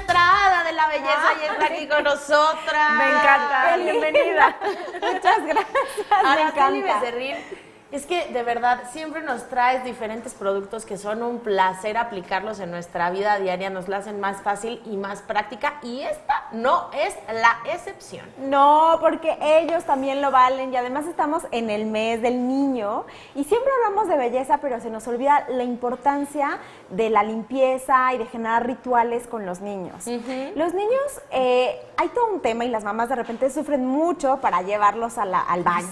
nuestra hada de la belleza ya está aquí con nosotras. Me encanta, bienvenida. Muchas gracias. Araceli Becerril, es que de verdad siempre nos traes diferentes productos que son un placer aplicarlos en nuestra vida diaria, nos la hacen más fácil y más práctica, y esta no es la excepción. No, porque ellos también lo valen y además estamos en el mes del niño y siempre hablamos de belleza, pero se nos olvida la importancia de la limpieza y de generar rituales con los niños. Los niños, hay todo un tema y las mamás de repente sufren mucho para llevarlos al baño.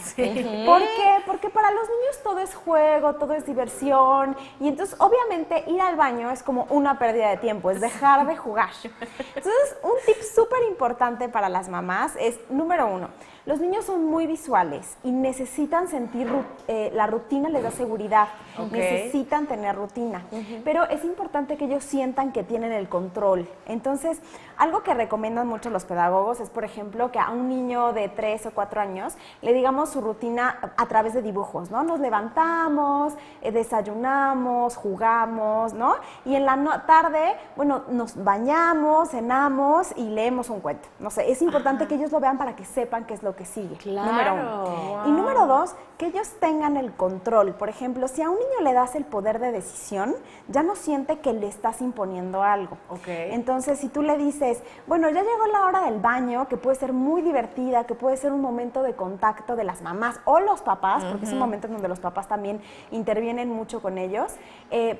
¿Por qué? Porque para los niños todo es juego, todo es diversión y entonces obviamente ir al baño es como una pérdida de tiempo, es dejar de jugar. Entonces un tip súper importante para las mamás es, número 1, los niños son muy visuales y necesitan sentir, la rutina les da seguridad, necesitan tener rutina, pero es importante que ellos sientan que tienen el control. Entonces, algo que recomiendan mucho los pedagogos es, por ejemplo, que a un niño de 3 o 4 años le digamos su rutina a través de dibujos, ¿no? Nos levantamos, desayunamos, jugamos, ¿no? Y en la tarde, bueno, nos bañamos, cenamos y leemos un cuento. No sé, es importante que ellos lo vean para que sepan qué es lo que sigue. Claro. Número 1. Wow. Y número 2, que ellos tengan el control. Por ejemplo, si a un niño le das el poder de decisión, ya no siente que le estás imponiendo algo. Entonces, si tú le dices, bueno, ya llegó la hora del baño, que puede ser muy divertida, que puede ser un momento de contacto de las mamás o los papás, porque es un momento en donde los papás también intervienen mucho con ellos,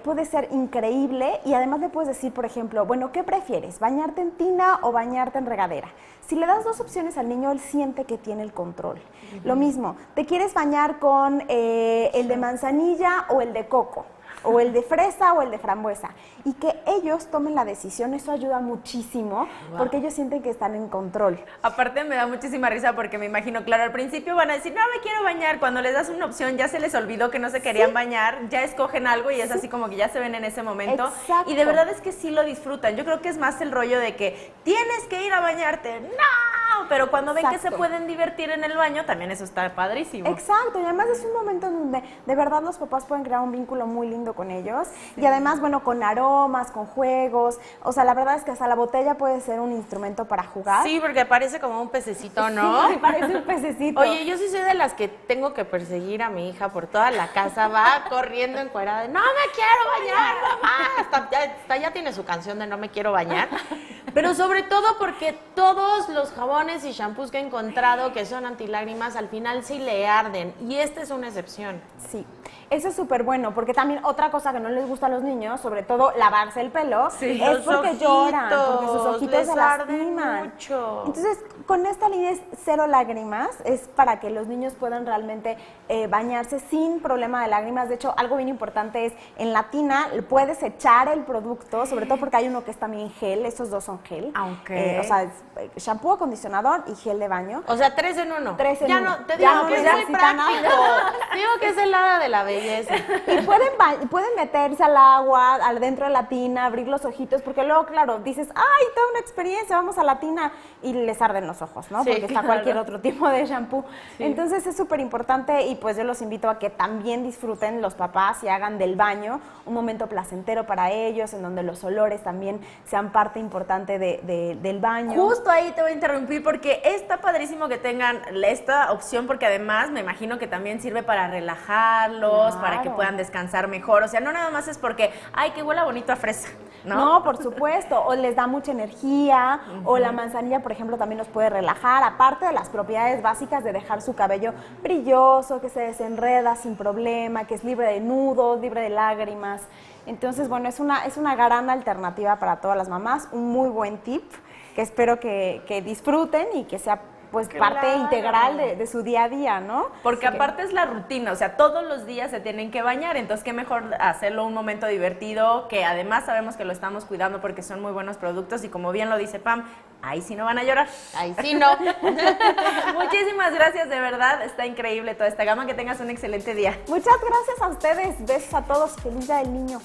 puede ser increíble y además le puedes decir, por ejemplo, bueno, ¿qué prefieres? ¿Bañarte en tina o bañarte en regadera? Si le das 2 opciones al niño, él siente que tiene el control. Lo mismo, ¿te quieres bañar con el de manzanilla o el de coco? O el de fresa o el de frambuesa. Y que ellos tomen la decisión, eso ayuda muchísimo, porque ellos sienten que están en control. Aparte me da muchísima risa porque me imagino, claro, al principio van a decir, no me quiero bañar, cuando les das una opción ya se les olvidó que no se querían bañar, ya escogen algo y es así como que ya se ven en ese momento. Exacto. Y de verdad es que sí lo disfrutan. Yo creo que es más el rollo de que tienes que ir a bañarte, ¡no! Pero cuando ven que se pueden divertir en el baño, también eso está padrísimo. Exacto, y además es un momento en donde de verdad los papás pueden crear un vínculo muy lindo con ellos, y además, bueno, con aromas, con juegos, o sea, la verdad es que hasta la botella puede ser un instrumento para jugar. Sí, porque parece como un pececito, ¿no? Sí, parece un pececito. Oye, yo sí soy de las que tengo que perseguir a mi hija por toda la casa, va corriendo encuerada de, no me quiero bañar, mamá. Hasta ya tiene su canción de no me quiero bañar. Pero sobre todo porque todos los jabones y shampoos que he encontrado que son antilágrimas, al final sí le arden. Y esta es una excepción. Sí, eso es súper bueno, porque también otra cosa que no les gusta a los niños, sobre todo lavarse el pelo, es porque lloran, porque sus ojitos se lastiman. Mucho. Entonces, con esta línea es 0 lágrimas, es para que los niños puedan realmente bañarse sin problema de lágrimas. De hecho, algo bien importante es, en la tina puedes echar el producto, sobre todo porque hay uno que es también gel, esos 2 son gel. O sea, es shampoo, acondicionador y gel de baño. O sea, 3 en 1. 3 en 1. No, te digo que es muy práctico. Digo que es el hada de la belleza. Y pueden meterse al agua, dentro de la tina, abrir los ojitos, porque luego, claro, dices, ¡ay, toda una experiencia! Vamos a la tina y les arden los ojos, ¿no? Sí, porque está cualquier otro tipo de shampoo. Sí. Entonces es súper importante y pues yo los invito a que también disfruten los papás y hagan del baño un momento placentero para ellos, en donde los olores también sean parte importante del baño. Justo ahí te voy a interrumpir porque está padrísimo que tengan esta opción, porque además me imagino que también sirve para relajarlos, para que puedan descansar mejor. O sea, no nada más es porque, ay, que huela bonito a fresa, ¿no? No, por supuesto. O les da mucha energía, o la manzanilla, por ejemplo, también los puede relajar, aparte de las propiedades básicas de dejar su cabello brilloso, que se desenreda sin problema, que es libre de nudos, libre de lágrimas. Entonces, bueno, es una gran alternativa para todas las mamás, un muy buen tip que espero que disfruten y que sea pues parte integral de su día a día, ¿no? Porque aparte es la rutina, o sea, todos los días se tienen que bañar, entonces qué mejor hacerlo un momento divertido, que además sabemos que lo estamos cuidando porque son muy buenos productos y como bien lo dice Pam, ahí sí no van a llorar. Ahí sí no. Muchísimas gracias, de verdad, está increíble toda esta gama, que tengas un excelente día. Muchas gracias a ustedes, besos a todos, feliz día del niño.